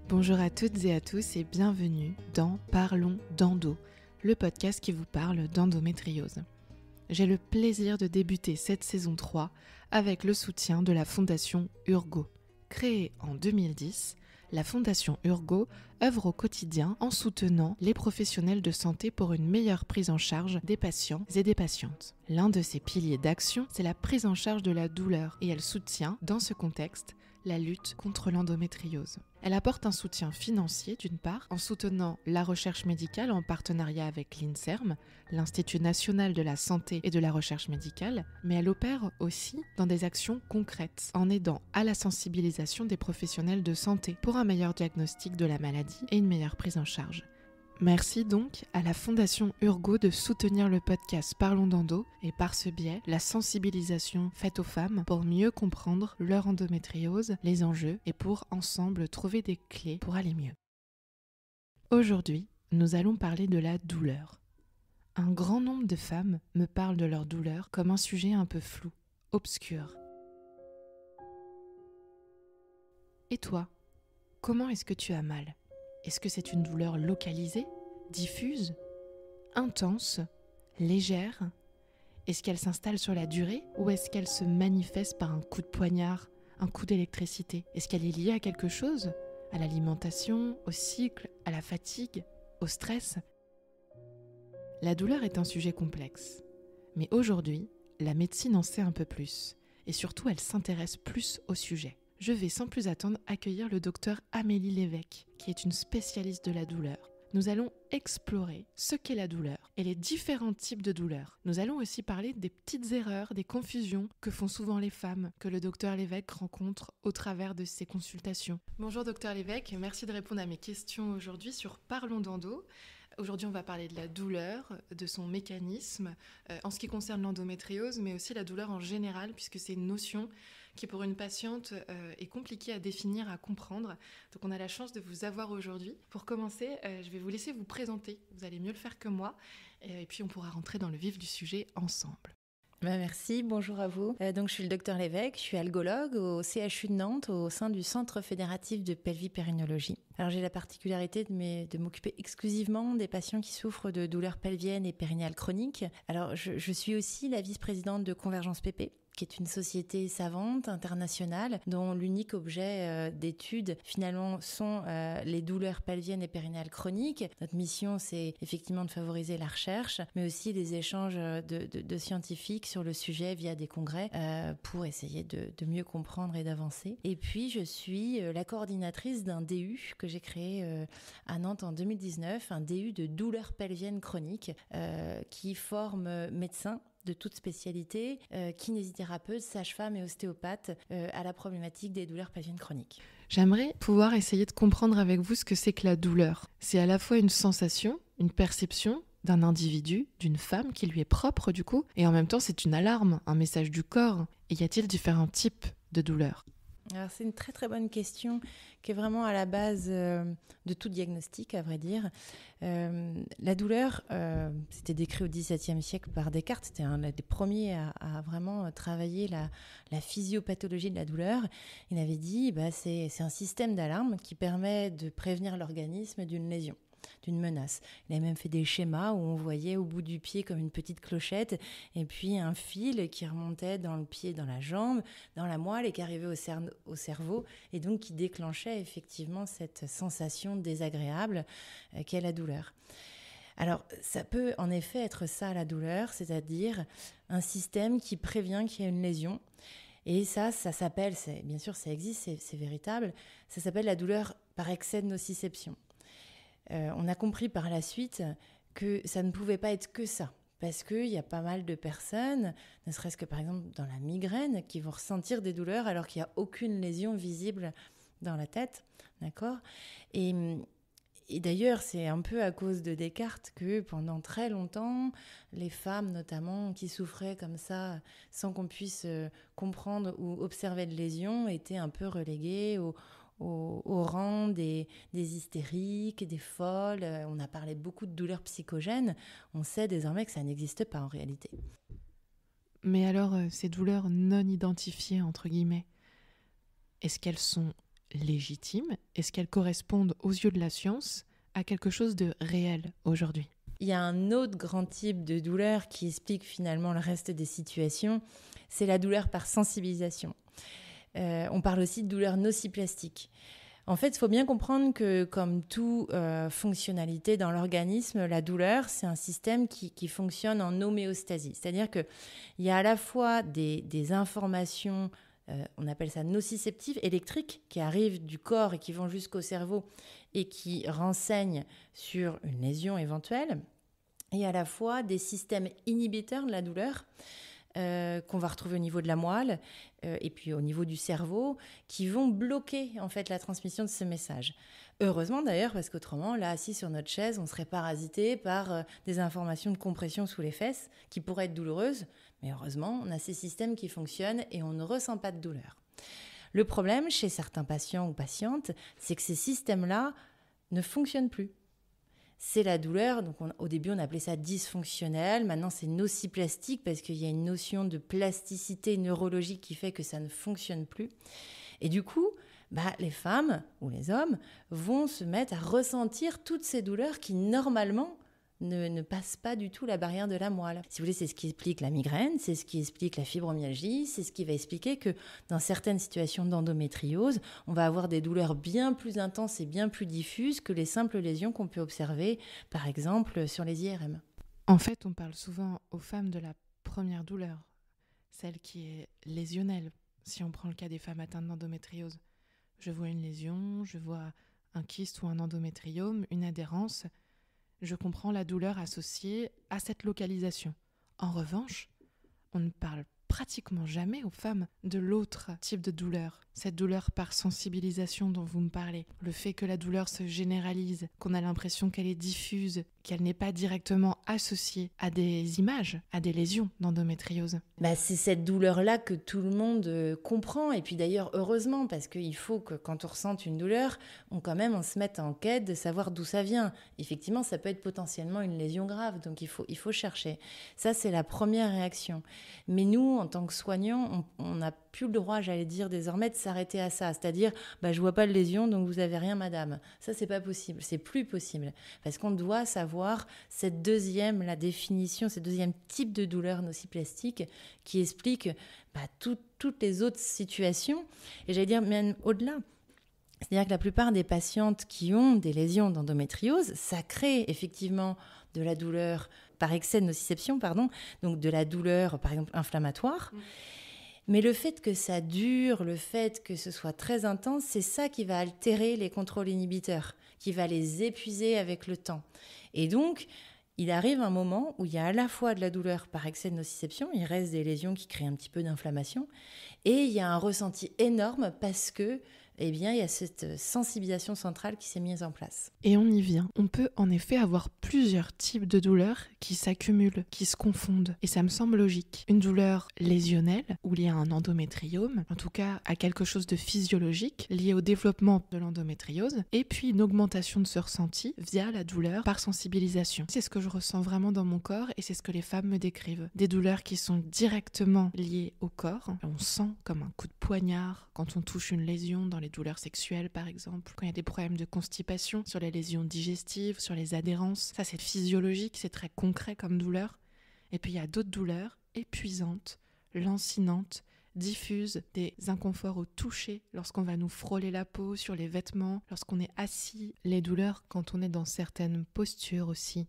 Bonjour à toutes et à tous et bienvenue dans Parlons d'endo, le podcast qui vous parle d'endométriose. J'ai le plaisir de débuter cette saison 3 avec le soutien de la Fondation Urgo. Créée en 2010, la Fondation Urgo œuvre au quotidien en soutenant les professionnels de santé pour une meilleure prise en charge des patients et des patientes. L'un de ses piliers d'action, c'est la prise en charge de la douleur et elle soutient, dans ce contexte, la lutte contre l'endométriose. Elle apporte un soutien financier d'une part, en soutenant la recherche médicale en partenariat avec l'INSERM, l'Institut national de la santé et de la recherche médicale, mais elle opère aussi dans des actions concrètes, en aidant à la sensibilisation des professionnels de santé pour un meilleur diagnostic de la maladie et une meilleure prise en charge. Merci donc à la Fondation Urgo de soutenir le podcast Parlons d'endo et par ce biais, la sensibilisation faite aux femmes pour mieux comprendre leur endométriose, les enjeux et pour ensemble trouver des clés pour aller mieux. Aujourd'hui, nous allons parler de la douleur. Un grand nombre de femmes me parlent de leur douleur comme un sujet un peu flou, obscur. Et toi, comment est-ce que tu as mal ? Est-ce que c'est une douleur localisée, diffuse, intense, légère ? Est-ce qu'elle s'installe sur la durée ou est-ce qu'elle se manifeste par un coup de poignard, un coup d'électricité ? Est-ce qu'elle est liée à quelque chose ? À l'alimentation, au cycle, à la fatigue, au stress ? La douleur est un sujet complexe. Mais aujourd'hui, la médecine en sait un peu plus. Et surtout, elle s'intéresse plus au sujet. Je vais sans plus attendre accueillir le docteur Amélie Lévesque, qui est une spécialiste de la douleur. Nous allons explorer ce qu'est la douleur et les différents types de douleurs. Nous allons aussi parler des petites erreurs, des confusions que font souvent les femmes, que le docteur Lévesque rencontre au travers de ses consultations. Bonjour docteur Lévesque, merci de répondre à mes questions aujourd'hui sur Parlons d'endo. Aujourd'hui, on va parler de la douleur, de son mécanisme, en ce qui concerne l'endométriose, mais aussi la douleur en général, puisque c'est une notion qui, pour une patiente, est compliquée à définir, à comprendre. Donc, on a la chance de vous avoir aujourd'hui. Pour commencer, je vais vous laisser vous présenter. Vous allez mieux le faire que moi, et puis on pourra rentrer dans le vif du sujet ensemble. Merci, bonjour à vous. Donc, je suis le docteur Lévesque, je suis algologue au CHU de Nantes au sein du Centre fédératif de pelvipérinologie. Alors, j'ai la particularité de m'occuper exclusivement des patients qui souffrent de douleurs pelviennes et périnéales chroniques. Alors, je suis aussi la vice-présidente de Convergence PP, qui est une société savante internationale dont l'unique objet d'étude finalement sont les douleurs pelviennes et périnéales chroniques. Notre mission, c'est effectivement de favoriser la recherche, mais aussi des échanges de scientifiques sur le sujet via des congrès pour essayer de mieux comprendre et d'avancer. Et puis, je suis la coordinatrice d'un DU que j'ai créé à Nantes en 2019, un DU de douleurs pelviennes chroniques qui forme médecins de toute spécialité, kinésithérapeute, sage-femme et ostéopathe à la problématique des douleurs pelviennes chroniques. J'aimerais pouvoir essayer de comprendre avec vous ce que c'est que la douleur. C'est à la fois une sensation, une perception d'un individu, d'une femme qui lui est propre du coup, et en même temps c'est une alarme, un message du corps. Et y a-t-il différents types de douleurs ? Alors, c'est une très très bonne question qui est vraiment à la base de tout diagnostic, à vrai dire. La douleur, c'était décrit au XVIIe siècle par Descartes, c'était un des premiers à vraiment travailler la physiopathologie de la douleur. Il avait dit c'est un système d'alarme qui permet de prévenir l'organisme d'une lésion, d'une menace. Il a même fait des schémas où on voyait au bout du pied comme une petite clochette et puis un fil qui remontait dans le pied, dans la jambe, dans la moelle et qui arrivait au cerveau et donc qui déclenchait effectivement cette sensation désagréable qu'est la douleur. Alors, ça peut en effet être ça la douleur, c'est-à-dire un système qui prévient qu'il y a une lésion. Et ça s'appelle, bien sûr ça existe, c'est véritable, ça s'appelle la douleur par excès de nociception. On a compris par la suite que ça ne pouvait pas être que ça, parce qu'il y a pas mal de personnes, ne serait-ce que par exemple dans la migraine, qui vont ressentir des douleurs alors qu'il n'y a aucune lésion visible dans la tête, d'accord ? Et d'ailleurs, c'est un peu à cause de Descartes que pendant très longtemps, les femmes notamment qui souffraient comme ça, sans qu'on puisse comprendre ou observer de lésions, étaient un peu reléguées au rang des hystériques, des folles. On a parlé beaucoup de douleurs psychogènes. On sait désormais que ça n'existe pas en réalité. Mais alors, ces douleurs non identifiées, entre guillemets, est-ce qu'elles sont légitimes? Est-ce qu'elles correspondent aux yeux de la science à quelque chose de réel aujourd'hui? Il y a un autre grand type de douleur qui explique finalement le reste des situations, c'est la douleur par sensibilisation. On parle aussi de douleur nociplastique. En fait, il faut bien comprendre que comme toute fonctionnalité dans l'organisme, la douleur, c'est un système qui fonctionne en homéostasie. C'est-à-dire qu'il y a à la fois des informations, on appelle ça nociceptives, électriques, qui arrivent du corps et qui vont jusqu'au cerveau et qui renseignent sur une lésion éventuelle, et à la fois des systèmes inhibiteurs de la douleur, qu'on va retrouver au niveau de la moelle et puis au niveau du cerveau, qui vont bloquer en fait la transmission de ce message. Heureusement d'ailleurs, parce qu'autrement, là, assis sur notre chaise, on serait parasité par des informations de compression sous les fesses qui pourraient être douloureuses, mais heureusement, on a ces systèmes qui fonctionnent et on ne ressent pas de douleur. Le problème chez certains patients ou patientes, c'est que ces systèmes-là ne fonctionnent plus. C'est la douleur, donc au début on appelait ça dysfonctionnel, maintenant c'est nociplastique parce qu'il y a une notion de plasticité neurologique qui fait que ça ne fonctionne plus. Et du coup, les femmes ou les hommes vont se mettre à ressentir toutes ces douleurs qui normalement ne passent pas du tout la barrière de la moelle. Si vous voulez, c'est ce qui explique la migraine, c'est ce qui explique la fibromyalgie, c'est ce qui va expliquer que dans certaines situations d'endométriose, on va avoir des douleurs bien plus intenses et bien plus diffuses que les simples lésions qu'on peut observer, par exemple, sur les IRM. En fait, on parle souvent aux femmes de la première douleur, celle qui est lésionnelle, si on prend le cas des femmes atteintes d'endométriose. Je vois une lésion, je vois un kyste ou un endométriome, une adhérence. Je comprends la douleur associée à cette localisation. En revanche, on ne parle pratiquement jamais aux femmes de l'autre type de douleur, cette douleur par sensibilisation dont vous me parlez, le fait que la douleur se généralise, qu'on a l'impression qu'elle est diffuse, qu'elle n'est pas directement associée à des images, à des lésions d'endométriose. C'est cette douleur-là que tout le monde comprend, et puis d'ailleurs heureusement, parce qu'il faut que quand on ressente une douleur, on se mette en quête de savoir d'où ça vient. Effectivement, ça peut être potentiellement une lésion grave, donc il faut chercher. Ça, c'est la première réaction. Mais nous, en tant que soignants, on n'a plus le droit, j'allais dire désormais, de s'arrêter à ça. C'est-à-dire, je vois pas de lésion, donc vous avez rien, madame. Ça, c'est pas possible, c'est plus possible. Parce qu'on doit savoir cette deuxième, la définition, ce deuxième type de douleur nociplastique qui explique toutes les autres situations. Et j'allais dire même au-delà. C'est-à-dire que la plupart des patientes qui ont des lésions d'endométriose, ça crée effectivement de la douleur par excès de nociception, donc de la douleur, par exemple, inflammatoire. Mais le fait que ça dure, le fait que ce soit très intense, c'est ça qui va altérer les contrôles inhibiteurs, qui va les épuiser avec le temps. Et donc, il arrive un moment où il y a à la fois de la douleur par excès de nociception, il reste des lésions qui créent un petit peu d'inflammation, et il y a un ressenti énorme parce que il y a cette sensibilisation centrale qui s'est mise en place. Et on y vient. On peut en effet avoir plusieurs types de douleurs qui s'accumulent, qui se confondent. Et ça me semble logique. Une douleur lésionnelle, ou liée à un endométriome, en tout cas à quelque chose de physiologique, lié au développement de l'endométriose, et puis une augmentation de ce ressenti via la douleur par sensibilisation. C'est ce que je ressens vraiment dans mon corps et c'est ce que les femmes me décrivent. Des douleurs qui sont directement liées au corps. On sent comme un coup de poignard quand on touche une lésion dans les douleurs sexuelles par exemple, quand il y a des problèmes de constipation, sur les lésions digestives, sur les adhérences. Ça c'est physiologique, c'est très concret comme douleur. Et puis il y a d'autres douleurs épuisantes, lancinantes, diffuses, des inconforts au toucher lorsqu'on va nous frôler la peau sur les vêtements, lorsqu'on est assis. Les douleurs quand on est dans certaines postures aussi.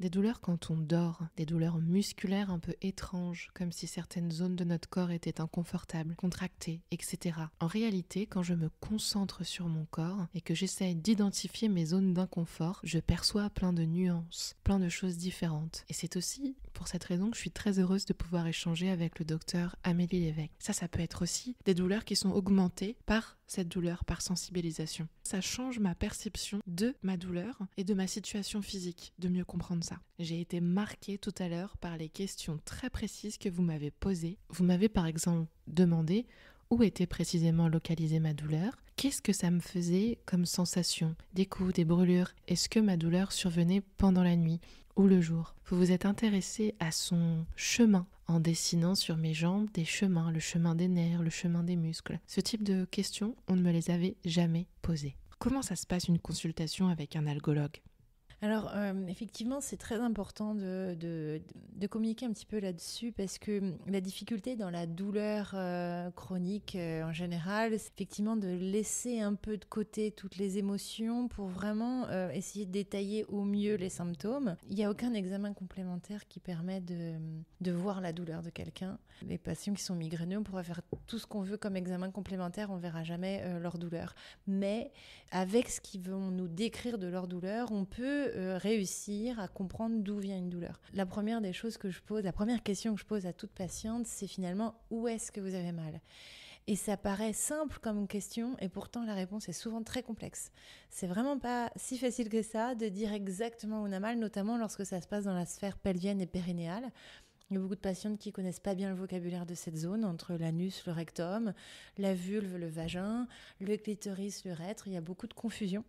Des douleurs quand on dort, des douleurs musculaires un peu étranges, comme si certaines zones de notre corps étaient inconfortables, contractées, etc. En réalité, quand je me concentre sur mon corps et que j'essaie d'identifier mes zones d'inconfort, je perçois plein de nuances, plein de choses différentes. Et c'est aussi pour cette raison que je suis très heureuse de pouvoir échanger avec le docteur Amélie Lévesque. Ça peut être aussi des douleurs qui sont augmentées par cette douleur, par sensibilisation. Ça change ma perception de ma douleur et de ma situation physique, de mieux comprendre ça. J'ai été marquée tout à l'heure par les questions très précises que vous m'avez posées. Vous m'avez par exemple demandé où était précisément localisée ma douleur Qu'est-ce que ça me faisait comme sensation? Des coups, des brûlures? Est-ce que ma douleur survenait pendant la nuit ou le jour? Vous vous êtes intéressé à son chemin en dessinant sur mes jambes des chemins, le chemin des nerfs, le chemin des muscles. Ce type de questions, on ne me les avait jamais posées. Comment ça se passe une consultation avec un algologue? Alors, effectivement, c'est très important de communiquer un petit peu là-dessus parce que la difficulté dans la douleur chronique en général, c'est effectivement de laisser un peu de côté toutes les émotions pour vraiment essayer de détailler au mieux les symptômes. Il n'y a aucun examen complémentaire qui permet de voir la douleur de quelqu'un. Les patients qui sont migraineux, on pourra faire tout ce qu'on veut comme examen complémentaire, on ne verra jamais leur douleur. Mais avec ce qu'ils vont nous décrire de leur douleur, on peut réussir à comprendre d'où vient une douleur. La première question que je pose à toute patiente, c'est finalement où est-ce que vous avez mal ? Et ça paraît simple comme question et pourtant la réponse est souvent très complexe. C'est vraiment pas si facile que ça de dire exactement où on a mal, notamment lorsque ça se passe dans la sphère pelvienne et périnéale. Il y a beaucoup de patientes qui connaissent pas bien le vocabulaire de cette zone, entre l'anus, le rectum, la vulve, le vagin, le clitoris, l'urètre. Il y a beaucoup de confusion.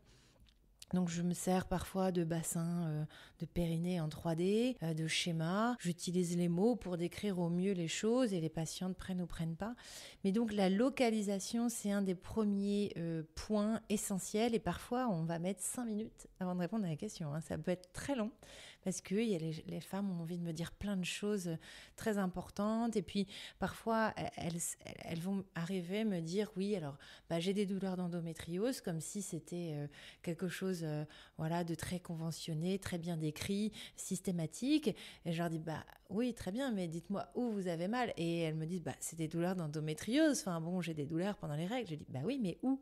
Donc je me sers parfois de bassins de périnée en 3D, de schémas. J'utilise les mots pour décrire au mieux les choses et les patientes prennent ou prennent pas. Mais donc la localisation, c'est un des premiers points essentiels et parfois on va mettre 5 minutes avant de répondre à la question. Ça peut être très long parce que les femmes ont envie de me dire plein de choses très importantes et puis parfois elles vont arriver à me dire oui alors j'ai des douleurs d'endométriose comme si c'était quelque chose de très conventionné, très bien décrit, systématique. Et je leur dis oui, très bien, mais dites-moi où vous avez mal. Et elles me disent c'est des douleurs d'endométriose. Enfin bon, j'ai des douleurs pendant les règles. Je dis oui, mais où?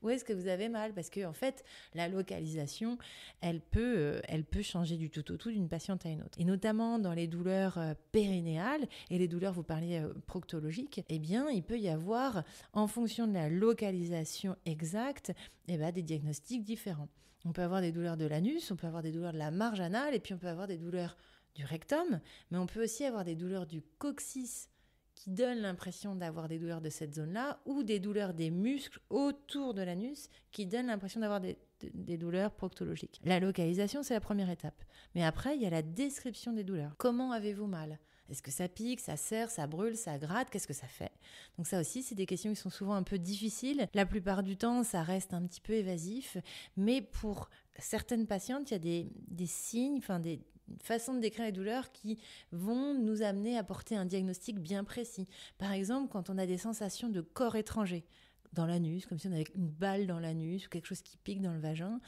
Où est-ce que vous avez mal? Parce que en fait, la localisation, elle peut changer du tout au tout d'une patiente à une autre. Et notamment dans les douleurs périnéales et les douleurs, vous parliez proctologiques, eh bien, il peut y avoir, en fonction de la localisation exacte, des diagnostics différents. On peut avoir des douleurs de l'anus, on peut avoir des douleurs de la marge anale, et puis on peut avoir des douleurs du rectum, mais on peut aussi avoir des douleurs du coccyx qui donnent l'impression d'avoir des douleurs de cette zone-là, ou des douleurs des muscles autour de l'anus qui donnent l'impression d'avoir des douleurs proctologiques. La localisation, c'est la première étape. Mais après, il y a la description des douleurs. Comment avez-vous mal ? Est-ce que ça pique, ça serre, ça brûle, ça gratte? Qu'est-ce que ça fait? Donc ça aussi, c'est des questions qui sont souvent un peu difficiles. La plupart du temps, ça reste un petit peu évasif. Mais pour certaines patientes, il y a des signes, des façons de décrire les douleurs qui vont nous amener à porter un diagnostic bien précis. Par exemple, quand on a des sensations de corps étranger dans l'anus, comme si on avait une balle dans l'anus ou quelque chose qui pique dans le vagin,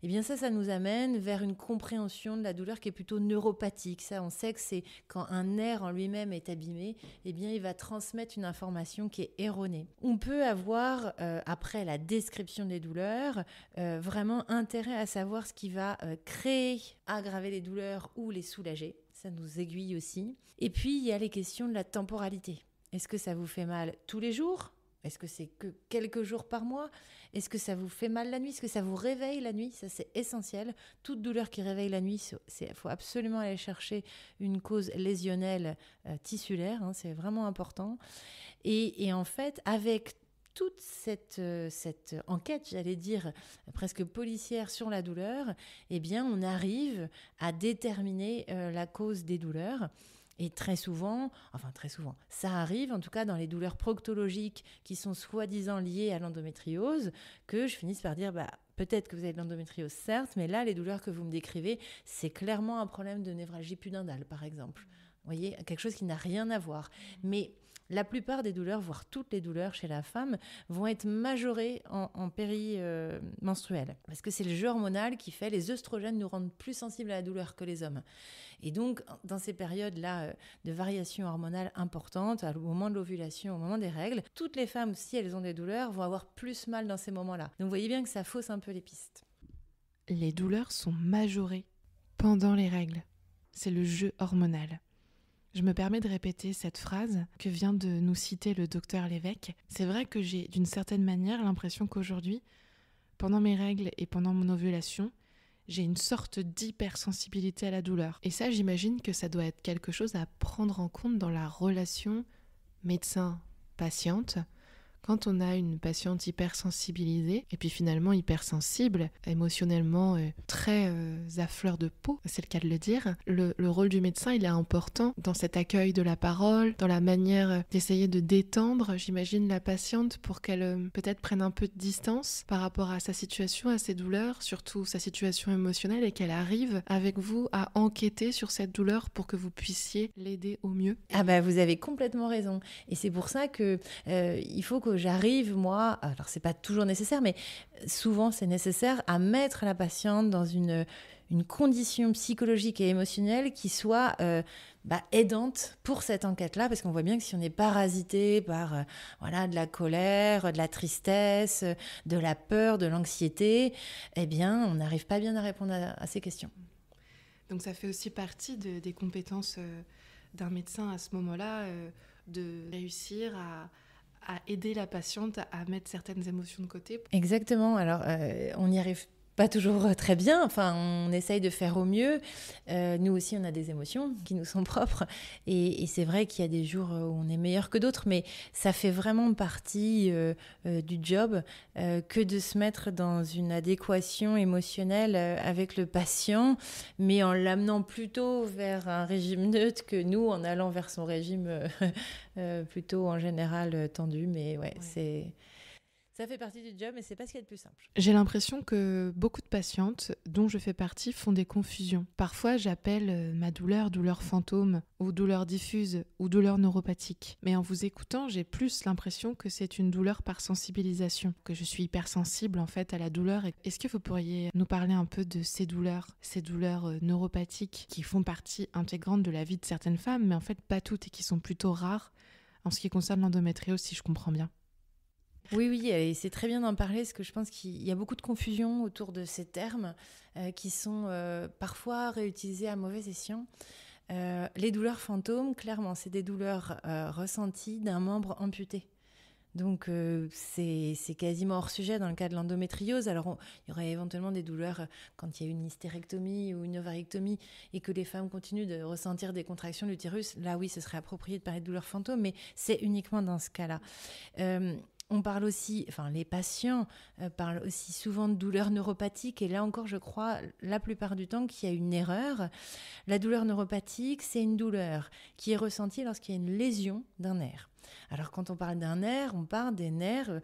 eh bien ça nous amène vers une compréhension de la douleur qui est plutôt neuropathique. Ça, on sait que c'est quand un nerf en lui-même est abîmé, eh bien il va transmettre une information qui est erronée. On peut avoir, après la description des douleurs, vraiment intérêt à savoir ce qui va créer, aggraver les douleurs ou les soulager. Ça nous aiguille aussi. Et puis, il y a les questions de la temporalité. Est-ce que ça vous fait mal tous les jours ? Est-ce que c'est que quelques jours par mois? Est-ce que ça vous fait mal la nuit? Est-ce que ça vous réveille la nuit? Ça, c'est essentiel. Toute douleur qui réveille la nuit, il faut absolument aller chercher une cause lésionnelle tissulaire. C'est vraiment important. Et en fait, avec toute cette enquête, j'allais dire, presque policière sur la douleur, eh bien, on arrive à déterminer la cause des douleurs. Et très souvent, ça arrive, en tout cas dans les douleurs proctologiques qui sont soi-disant liées à l'endométriose, que je finisse par dire, peut-être que vous avez de l'endométriose, certes, mais là, les douleurs que vous me décrivez, c'est clairement un problème de névralgie pudendale, par exemple. Vous voyez, quelque chose qui n'a rien à voir. Mais la plupart des douleurs, voire toutes les douleurs chez la femme, vont être majorées en péri-menstruel. Parce que c'est le jeu hormonal qui fait, les œstrogènes nous rendent plus sensibles à la douleur que les hommes. Et donc, dans ces périodes-là de variation hormonale importante, au moment de l'ovulation, au moment des règles, toutes les femmes, si elles ont des douleurs, vont avoir plus mal dans ces moments-là. Donc, vous voyez bien que ça fausse un peu les pistes. Les douleurs sont majorées pendant les règles. C'est le jeu hormonal. Je me permets de répéter cette phrase que vient de nous citer le docteur Lévesque. C'est vrai que j'ai d'une certaine manière l'impression qu'aujourd'hui, pendant mes règles et pendant mon ovulation, j'ai une sorte d'hypersensibilité à la douleur. Et ça, j'imagine que ça doit être quelque chose à prendre en compte dans la relation médecin-patiente Quand on a une patiente hypersensibilisée et puis finalement hypersensible, émotionnellement très à fleur de peau, c'est le cas de le dire, le rôle du médecin il est important dans cet accueil de la parole, dans la manière d'essayer de détendre, j'imagine, la patiente pour qu'elle peut-être prenne un peu de distance par rapport à sa situation, à ses douleurs, surtout sa situation émotionnelle et qu'elle arrive avec vous à enquêter sur cette douleur pour que vous puissiez l'aider au mieux. Ah bah vous avez complètement raison. Et c'est pour ça que il faut que j'arrive, moi, alors c'est pas toujours nécessaire, mais souvent c'est nécessaire à mettre la patiente dans une condition psychologique et émotionnelle qui soit aidante pour cette enquête-là, parce qu'on voit bien que si on est parasité par de la colère, de la tristesse, de la peur, de l'anxiété, eh bien on n'arrive pas bien à répondre à ces questions. Donc ça fait aussi partie des compétences d'un médecin à ce moment-là, de réussir à aider la patiente à mettre certaines émotions de côté. Exactement, alors on n'y arrive pas toujours très bien, enfin on essaye de faire au mieux. Nous aussi on a des émotions qui nous sont propres et c'est vrai qu'il y a des jours où on est meilleur que d'autres, mais ça fait vraiment partie du job que de se mettre dans une adéquation émotionnelle avec le patient, mais en l'amenant plutôt vers un régime neutre que nous en allant vers son régime plutôt en général tendu, mais ouais. Ça fait partie du job, mais c'est pas ce qu'il y a de plus simple. J'ai l'impression que beaucoup de patientes, dont je fais partie, font des confusions. Parfois, j'appelle ma douleur fantôme, ou douleur diffuse, ou douleur neuropathique. Mais en vous écoutant, j'ai plus l'impression que c'est une douleur par sensibilisation, que je suis hypersensible en fait à la douleur. Est-ce que vous pourriez nous parler un peu de ces douleurs neuropathiques qui font partie intégrante de la vie de certaines femmes, mais en fait pas toutes et qui sont plutôt rares en ce qui concerne l'endométriose, si je comprends bien? Oui, et c'est très bien d'en parler parce que je pense qu'il y a beaucoup de confusion autour de ces termes qui sont parfois réutilisés à mauvais escient. Les douleurs fantômes, clairement, c'est des douleurs ressenties d'un membre amputé. Donc c'est quasiment hors sujet dans le cas de l'endométriose. Alors il y aurait éventuellement des douleurs quand il y a une hystérectomie ou une ovarectomie et que les femmes continuent de ressentir des contractions de l'utérus. Là oui, ce serait approprié de parler de douleurs fantômes, mais c'est uniquement dans ce cas-là. On parle aussi, les patients parlent aussi souvent de douleurs neuropathiques et là encore, je crois, la plupart du temps qu'il y a une erreur. La douleur neuropathique, c'est une douleur qui est ressentie lorsqu'il y a une lésion d'un nerf. Alors quand on parle d'un nerf, on parle des nerfs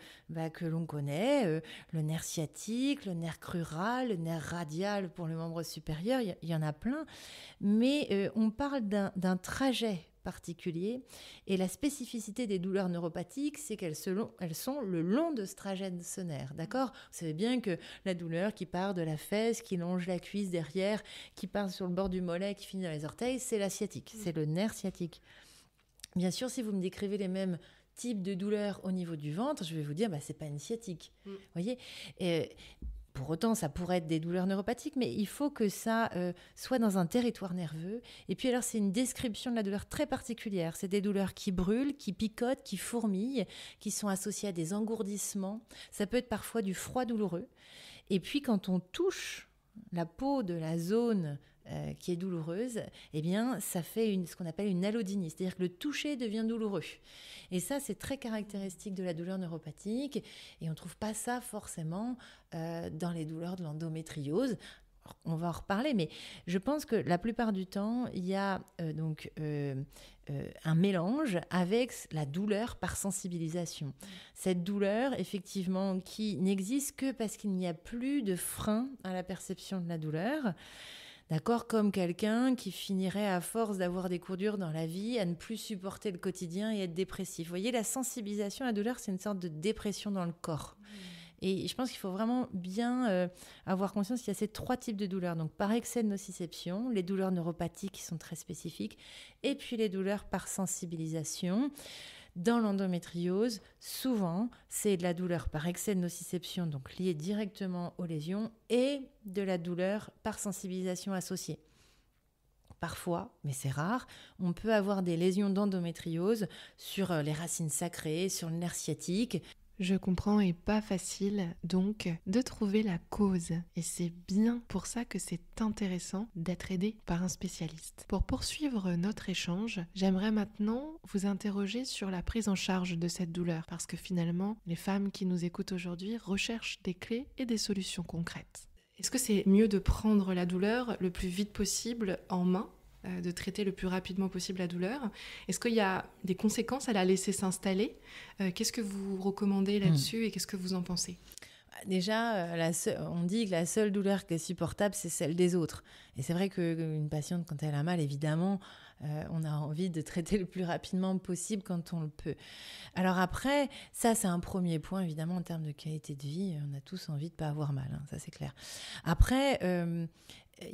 que l'on connaît, le nerf sciatique, le nerf crural, le nerf radial pour le membre supérieur, il y en a plein, mais on parle d'un trajet particulier. Et la spécificité des douleurs neuropathiques, c'est qu'elles sont le long de ce trajet de ce nerf. D'accord ? Vous savez bien que la douleur qui part de la fesse, qui longe la cuisse derrière, qui part sur le bord du mollet, qui finit dans les orteils, c'est la sciatique. C'est le nerf sciatique. Bien sûr, si vous me décrivez les mêmes types de douleurs au niveau du ventre, je vais vous dire, c'est pas une sciatique. Vous voyez ? Pour autant, ça pourrait être des douleurs neuropathiques, mais il faut que ça soit dans un territoire nerveux. Et puis alors, c'est une description de la douleur très particulière. C'est des douleurs qui brûlent, qui picotent, qui fourmillent, qui sont associées à des engourdissements. Ça peut être parfois du froid douloureux. Et puis, quand on touche la peau de la zone qui est douloureuse, eh bien, ça fait ce qu'on appelle une allodynie, c'est-à-dire que le toucher devient douloureux. Et ça, c'est très caractéristique de la douleur neuropathique, et on ne trouve pas ça forcément dans les douleurs de l'endométriose. On va en reparler, mais je pense que la plupart du temps, il y a un mélange avec la douleur par sensibilisation. Cette douleur, effectivement, qui n'existe que parce qu'il n'y a plus de frein à la perception de la douleur. D'accord, comme quelqu'un qui finirait à force d'avoir des coups durs dans la vie à ne plus supporter le quotidien et être dépressif. Vous voyez, la sensibilisation à la douleur, c'est une sorte de dépression dans le corps. Et je pense qu'il faut vraiment bien avoir conscience qu'il y a ces trois types de douleurs. Donc par excès de nociception, les douleurs neuropathiques qui sont très spécifiques, et puis les douleurs par sensibilisation. Dans l'endométriose, souvent, c'est de la douleur par excès de nociception, donc liée directement aux lésions, et de la douleur par sensibilisation associée. Parfois, mais c'est rare, on peut avoir des lésions d'endométriose sur les racines sacrées, sur le nerf sciatique. Je comprends et pas facile donc de trouver la cause. Et c'est bien pour ça que c'est intéressant d'être aidé par un spécialiste. Pour poursuivre notre échange, j'aimerais maintenant vous interroger sur la prise en charge de cette douleur. Parce que finalement, les femmes qui nous écoutent aujourd'hui recherchent des clés et des solutions concrètes. Est-ce que c'est mieux de prendre la douleur le plus vite possible en main, de traiter le plus rapidement possible la douleur? Est-ce qu'il y a des conséquences à la laisser s'installer? Qu'est-ce que vous recommandez là-dessus et qu'est-ce que vous en pensez? Déjà, on dit que la seule douleur qui est supportable, c'est celle des autres. Et c'est vrai qu'une patiente, quand elle a mal, évidemment, on a envie de traiter le plus rapidement possible quand on le peut. Alors après, ça, c'est un premier point, évidemment, en termes de qualité de vie. On a tous envie de ne pas avoir mal, hein, ça c'est clair. Après,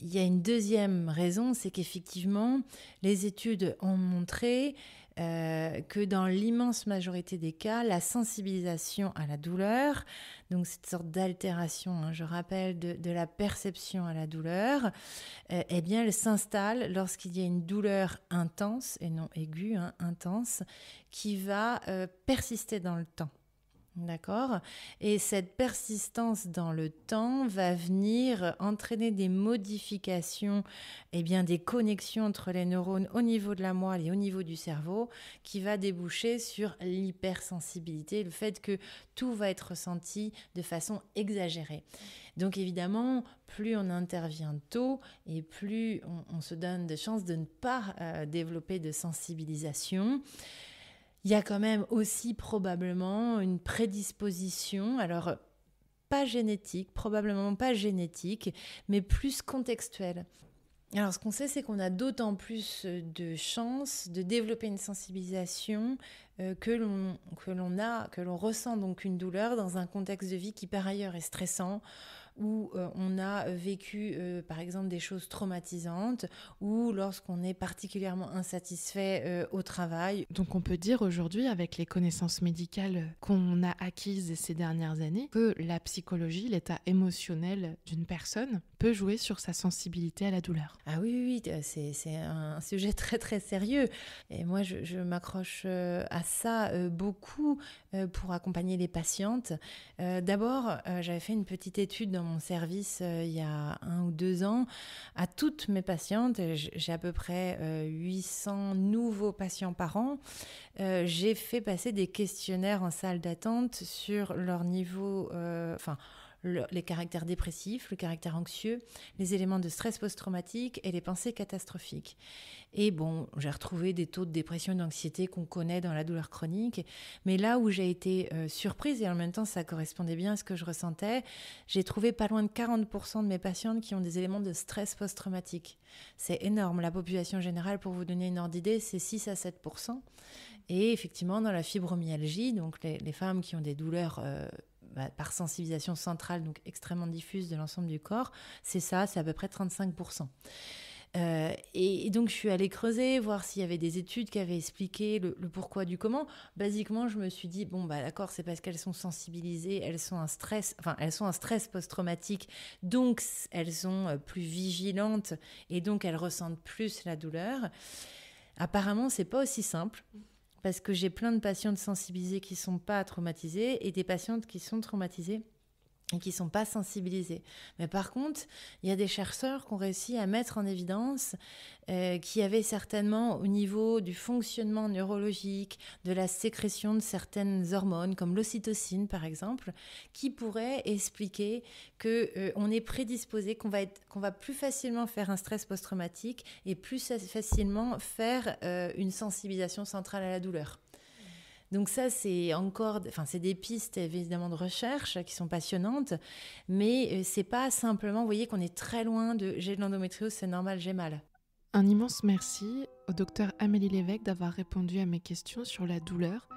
il y a une deuxième raison, c'est qu'effectivement, les études ont montré que dans l'immense majorité des cas, la sensibilisation à la douleur, donc cette sorte d'altération, hein, je rappelle, de la perception à la douleur, eh bien, elle s'installe lorsqu'il y a une douleur intense, et non aiguë, hein, intense, qui va persister dans le temps. D'accord ? Et cette persistance dans le temps va venir entraîner des modifications, des connexions entre les neurones au niveau de la moelle et au niveau du cerveau, qui va déboucher sur l'hypersensibilité, le fait que tout va être ressenti de façon exagérée. Donc évidemment, plus on intervient tôt et plus on se donne de chances de ne pas développer de sensibilisation. Il y a quand même aussi probablement une prédisposition, alors pas génétique, probablement pas génétique, mais plus contextuelle. Alors ce qu'on sait, c'est qu'on a d'autant plus de chances de développer une sensibilisation que l'on ressent donc une douleur dans un contexte de vie qui par ailleurs est stressant, où on a vécu par exemple des choses traumatisantes, ou lorsqu'on est particulièrement insatisfait au travail. Donc on peut dire aujourd'hui, avec les connaissances médicales qu'on a acquises ces dernières années, que la psychologie, l'état émotionnel d'une personne peut jouer sur sa sensibilité à la douleur. Ah oui, c'est un sujet très très sérieux. Et moi je m'accroche à ça beaucoup pour accompagner les patientes. D'abord, j'avais fait une petite étude dans mon service il y a 1 ou 2 ans à toutes mes patientes. J'ai à peu près 800 nouveaux patients par an. J'ai fait passer des questionnaires en salle d'attente sur leur niveau, les caractères dépressifs, le caractère anxieux, les éléments de stress post-traumatique et les pensées catastrophiques. Et bon, j'ai retrouvé des taux de dépression et d'anxiété qu'on connaît dans la douleur chronique. Mais là où j'ai été surprise, et en même temps ça correspondait bien à ce que je ressentais, j'ai trouvé pas loin de 40% de mes patientes qui ont des éléments de stress post-traumatique. C'est énorme. La population générale, pour vous donner une ordre d'idée, c'est 6 à 7%. Et effectivement, dans la fibromyalgie, donc les femmes qui ont des douleurs par sensibilisation centrale, donc extrêmement diffuse de l'ensemble du corps, c'est à peu près 35%. Et donc je suis allée creuser, voir s'il y avait des études qui avaient expliqué le pourquoi du comment. Basiquement, je me suis dit, d'accord, c'est parce qu'elles sont sensibilisées, elles sont en stress post-traumatique, donc elles sont plus vigilantes et donc elles ressentent plus la douleur. Apparemment, c'est pas aussi simple. Parce que j'ai plein de patientes sensibilisées qui ne sont pas traumatisées et des patientes qui sont traumatisées et qui ne sont pas sensibilisées. Mais par contre, il y a des chercheurs qui ont réussi à mettre en évidence qui avaient certainement au niveau du fonctionnement neurologique, de la sécrétion de certaines hormones, comme l'ocytocine par exemple, qui pourraient expliquer qu'on est prédisposé, qu'on va plus facilement faire un stress post-traumatique et plus facilement faire une sensibilisation centrale à la douleur. Donc ça, c'est des pistes évidemment de recherche qui sont passionnantes, mais c'est pas simplement, vous voyez qu'on est très loin de j'ai de l'endométriose, c'est normal, j'ai mal. Un immense merci au docteur Amélie Lévesque d'avoir répondu à mes questions sur la douleur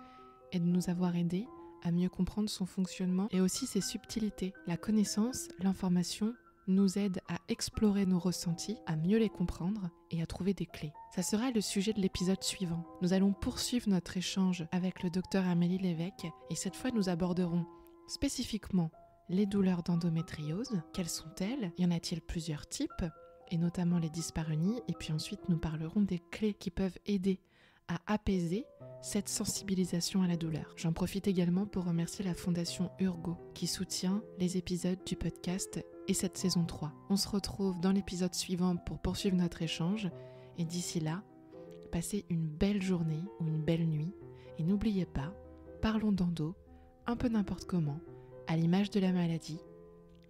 et de nous avoir aidés à mieux comprendre son fonctionnement et aussi ses subtilités. La connaissance, l'information nous aide à explorer nos ressentis, à mieux les comprendre et à trouver des clés. Ça sera le sujet de l'épisode suivant. Nous allons poursuivre notre échange avec le docteur Amélie Lévesque et cette fois nous aborderons spécifiquement les douleurs d'endométriose. Quelles sont-elles ? Y en a-t-il plusieurs types ? Et notamment les dyspareunies. Et puis ensuite nous parlerons des clés qui peuvent aider à apaiser cette sensibilisation à la douleur. J'en profite également pour remercier la Fondation Urgo qui soutient les épisodes du podcast et cette saison 3. On se retrouve dans l'épisode suivant pour poursuivre notre échange et d'ici là, passez une belle journée ou une belle nuit et n'oubliez pas, parlons d'endo, un peu n'importe comment, à l'image de la maladie,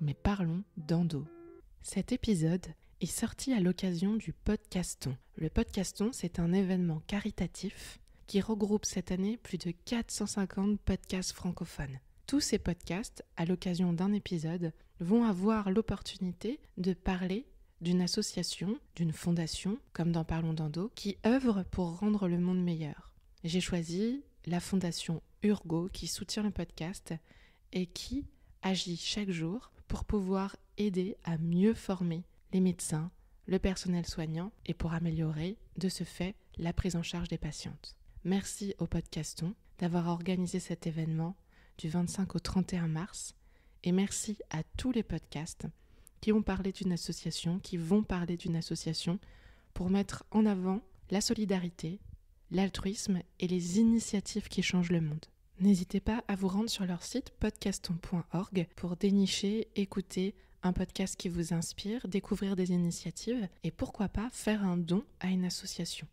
mais parlons d'endo. Cet épisode est sorti à l'occasion du Podcaston. Le Podcaston, c'est un événement caritatif qui regroupe cette année plus de 450 podcasts francophones. Tous ces podcasts, à l'occasion d'un épisode, vont avoir l'opportunité de parler d'une association, d'une fondation, comme dans Parlons d'endo, qui œuvre pour rendre le monde meilleur. J'ai choisi la fondation Urgo qui soutient le podcast et qui agit chaque jour pour pouvoir aider à mieux former les médecins, le personnel soignant et pour améliorer, de ce fait, la prise en charge des patientes. Merci au Podcaston d'avoir organisé cet événement du 25 au 31 mars et merci à tous les podcasts qui ont parlé d'une association, qui vont parler d'une association pour mettre en avant la solidarité, l'altruisme et les initiatives qui changent le monde. N'hésitez pas à vous rendre sur leur site podcaston.org pour dénicher, écouter un podcast qui vous inspire, découvrir des initiatives et pourquoi pas faire un don à une association.